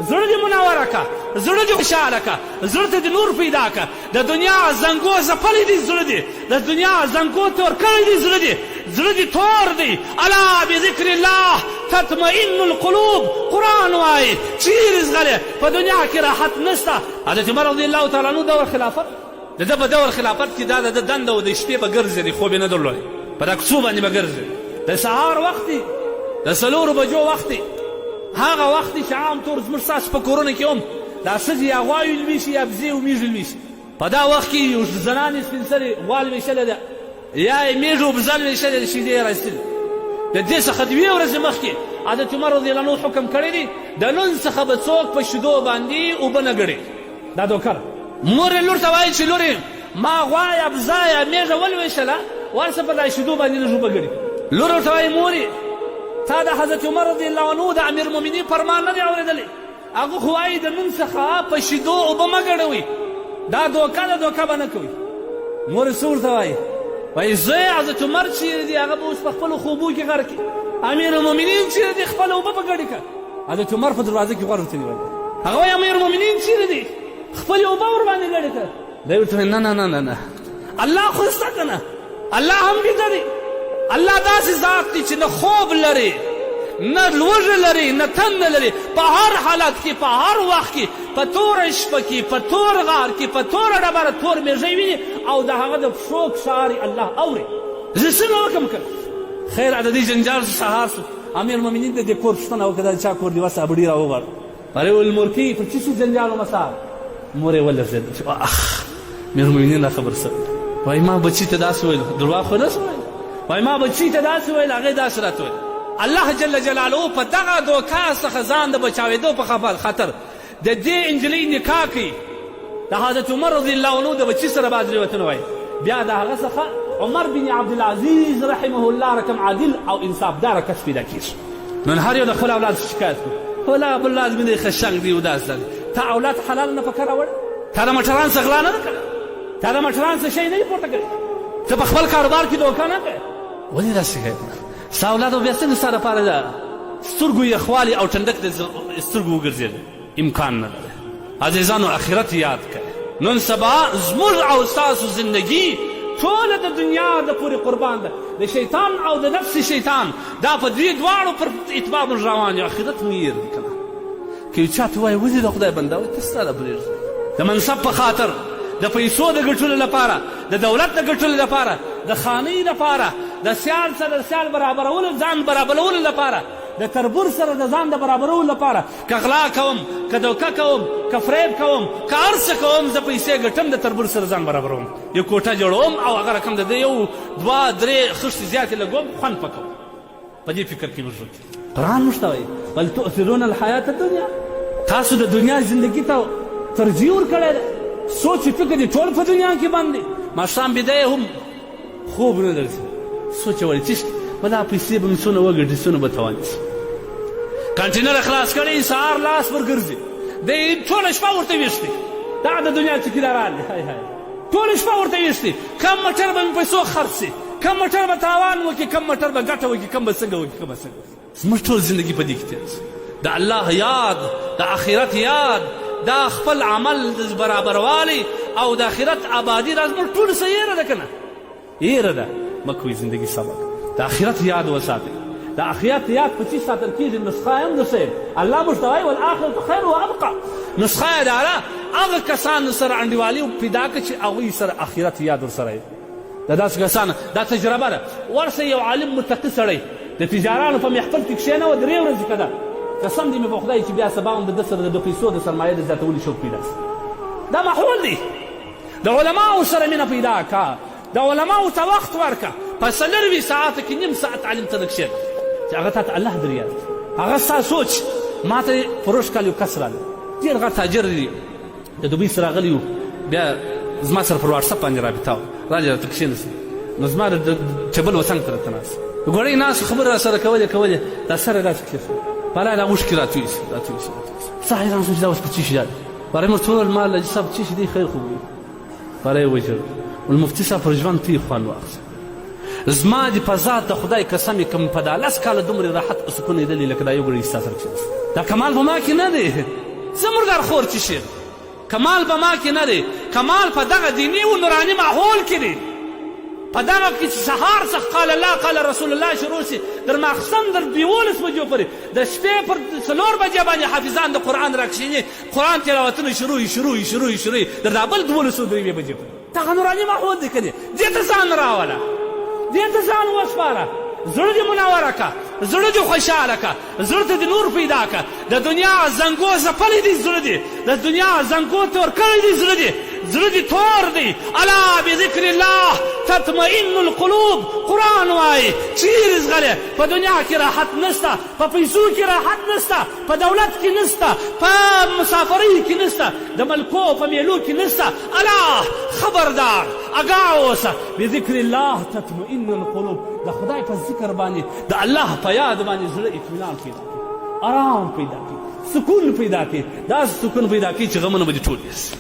زړه دې منوره که، زړه دې خوشحاله که، زړه ته دې نور پیدا که. د دنیا زنګو ځپلی دی زړه دې، د دنیا زنګو تور کړی دی زړه دې، زړه دې تور دی. الا بذکر الله تطمئن القلوب. قرآن وایي چیرې ځغلی په دنیا کې راحت نشته. حضرت عمر رضی الله تعالی عنه دور خلافت، د ده په دور خلافت کې دا د ده دنده و، د شپې به ګرځېدې، خوب یې نه درلودی، په دا کوڅو باندې به ګرځېدې. د سهار وخت دی، د 4 بجو وخت دی، هغه وخت دی چې عام طور زموږ ستاسو په کورونو کې هم دا ښځې یا غواوې لویشي یا بزې او میږې لویشي. په دا وخت کې یو زنانې سپین سرې غوا لویشلې ده یا یې میږه او بزه لویشلې ده، شیدې یې راایستلې. د دې څخه 2 ورځې مخکې حضرت عمر رضی الله عنه حکم کړی دی د نن څخه به څوک په شیدو باندې اوبه نه ګړي. دا دوکه ده. مور یې لور ته وایي چې لورې ما غوا یا بزه یا میږه ولویشله، ورسه په دا شیدو باندې لږ اوبه ګړي. لور ورته وایي مورې تا د حضرت عمر رضی الله عنه د امیر المؤمنین فرمان نه دی اورېدلی، هغه خو وایي د نن څخه په شیدو اوبه مه ګډوئ، دا دوکه ده، دوکه به نه کوئ. مور څه ورته وایي؟ وایي زوی حضرت عمر چیرې دی، هغه به اوس په خپلو خوبو کې غر کړي. امیر المؤمنین چیرې دی، خپله اوبه به ګډې کړه. حضرت عمر په دروازه کې غوږ ورته نیولی، هغه وایي امیر المؤمنین چیرې دی، خپلې اوبه ورباندې ګډې کړه. دی ورته وایي نه نه نه نه نه، الله خو شته که نه، الله هم بیده دی. الله داسې ذات دی چې نه خوب لري، نه لوږه لري، نه تنده لري. په هر حالت کې، په هر وخت کې، په توره شپه کې، په تور غار کې، په توره ډبره تور میږی ویني او د هغه د پښو کښار الله اوري. زه څنګه وکړم که خیر د دې جنجال سهار شو، امیر المؤمنین د دې کور پوښتنه وکړه دا چا کور دی، وس ابډي راوغواړه. هغې وویل مورکۍ په څه شو جنجال و مسار؟ مور یې ولړزېده چې اخ امیر المؤمنین را خبر شوی. وایي ما بچي ته داسې ویل، درواغ خو نه شو ویل. وایي ما بچي ته داسې ویل، هغې داسې راته ویل. الله جل جلاله په دغه دوکه څخه ځان د بچاوېدو په خاطر د دې نجلۍ نکاح کوي. د حضرت عمر رضی الله عنه د بچي سره بعض روایتونه وایي بیا د هغه څخه عمر بن عبدالعزیز رحمه الله رقم عادل او انصافداره کس پیدا کېږي. نن هر یو د خپل اولاد شکایت کوي، ولا اولاد مې دی خشنګ دی او داسې دی. تا اولاد حلال نه پکه راوړ، تا د مټران څه غلا نه ده کړې، تا د مټران څه شی نه دی پورته کړی، ته په خپل کاروبار کې دوکه نه کوې. ولې داسې کوې؟ ستا اولادو بیا څنګه ستا دپاره د سترګو یخوالي او ټنډک د سترګو وګرځېده؟ امکان نه لري. عزیزانو آخرت یاد کړئ. نن سبا زموږ او ستاسو زندګي ټوله د دنیا د پورې قربان ده، د شیطان او د نفس شیطان دا په دې دواړو پر اتباع موږ روان یو. آخرت مو هېر دی که نه؟ که یو چا ته وایي ولې د خدای بنده وایي ته ستا د پرېږدي د منصب په خاطر، د پیسو د ګټلو لپاره، د دولت د ګټلو لپاره، د خانۍ لپاره، د سیال سره د سیال برابرولو، ځان برابرولو لپاره، د تربور سره د ځان د برابرولو لپاره که غلا کوم، که دوکه کوم، که فریب کوم، که هر څه کوم، زه پیسې ګټم د تربور سره ځان برابروم، یو کوټه جوړوم او هغه رقم د ده 1 2 3 خښتې زیاتې لګوم، خوند پکوم. په دې فکر کې موږ قرآن موږ ته وایي بل تؤثرون الحیات الدنیا، تاسو د دنیا زندګي ته ترجیح ورکړی ده. سوچ فکر دې ټول په دنیا کې بند دی. ماښام بیده یې هم خوب نه درځي، سوچ وړي چې ولا پیسې به مې څونه وګټي، څونه به توان شي. کانټینر خلاص کړی، سهار لاس ورګرځي، دی ټوله شپه ورته ویښتې، دا د دنیا څکیداران دي. هی هی ټوله شپه ورته ویښتې، کم موټر به مې پیسو خرڅ شي، کم موټر به تاوان وکړي، کم موټر به ګټه وکړي، کم به څنګه وکړي، کم به څنګه وکړي. زموږ ټول زندګي په دې کې تېر شي. د الله یاد، د آخرت یاد، دا خپل عمل د برابروالی او د آخرت آبادي دا زموږ ټولو څه یېره ده که نه؟ یېره ده. مه کوئ زندګي سبق، د آخرت یاد وساتئ. د آخرت یاد په څه ساتل کېږي؟ نسخه یې هم نسخه الله موږ ته وایي والآخرة خیر و ابقا. نسخه یې دا ده هغه کسانو سره انډیوالي پیدا کړه چې هغوی سره آخرت یاد ورسره وي. د داسې کسانو دا تجربه ده. ورسه یو عالم متقي سړی د تجارانو په محفل کې کښېنه و 3 ورځې که ده، قسم دې مې په خدای چې بیا سبا هم د ده سره د پیسو د سرمایې د زیاتولي شوق پیدا شي. دا محول دی. د علماو سره مینه پیدا که، د علماو ته وخت ورکه، په 4 ساعته کې 1/2 ساعت عالم ته لږ کښېنه چې هغه تا ته الله در یاد کړي. هغه ستا سوچ. ما ته فروش کال یو کس راغلی، ډېر غټ تاجر دی، د دوبۍ سره راغلی و، بیا زما سره پر واټساپ باندې رابطه وه، راجې راته کښېناستې، نو زما د ټیبل و څنګ ته راته ناست، ګوړۍ ناست خبرې را سره کولې، دا سره داسې کښېښود، بالا دا اوښکې راتوی شي. زه حیران شوم چې دا اوس په څه شي ده. باره موږ ورته وویل ما الله صاحب څه شي دی خیر خو وي. باره یې وژړل، ویل مفتي صاحب پر ژوند ته یې خوند واخیست. زما دې په ذات د خدای قسم یې کوم په دا 10 کاله دومره راحت او سکون لیدلی لکه دا یو ګړی ستا سره کښېناست. دا کمال په ما کې نه دی. زموږ درخور چې شعر کمال په ما کې نه دی، کمال په دغه دیني و نوراني ماحول کې دی، په دغه کې چې سهار څخه قال الله قال رسول الله شروع شي در ماخستن در 12 بجو پورې د شپې پر 4 بجې باندې حافظان د قرآن راکښېني، قرآن تلاوتونه شروع در دا بل 12 بجې پورې. دغه نوراني ماحول دی که دی، دې ته ځان راوله، دې ته ځان وسپاره، زړه دې منوره که، زړه دې خوشحاله که، زړه ته دې نور پیدا که. د دنیا زنګو ځپلی دی زړه دې، د دنیا زنګو ته ورکړی دی زړه دې، زړه دې تور دی. الا بذکر الله تطمئن القلوب. قرآن وایي چیرې زغلی په دنیا کې راحت نسته، په پیسو کې راحت نسته، په دولت کې نسته، په مسافرۍ کې نسته، د ملکو په میلو کې نسته. الا خبردار اګاه اوسه، بذکر الله تطمئن القلوب. د خدای په ذکر باندې، د الله په یاد باندې زړه اطمینان پیدا کوي، آرام پیدا کوي، سکون پیدا کوي، داسې سکون پیدا کوي چې غمونه به دې ټول یوسي.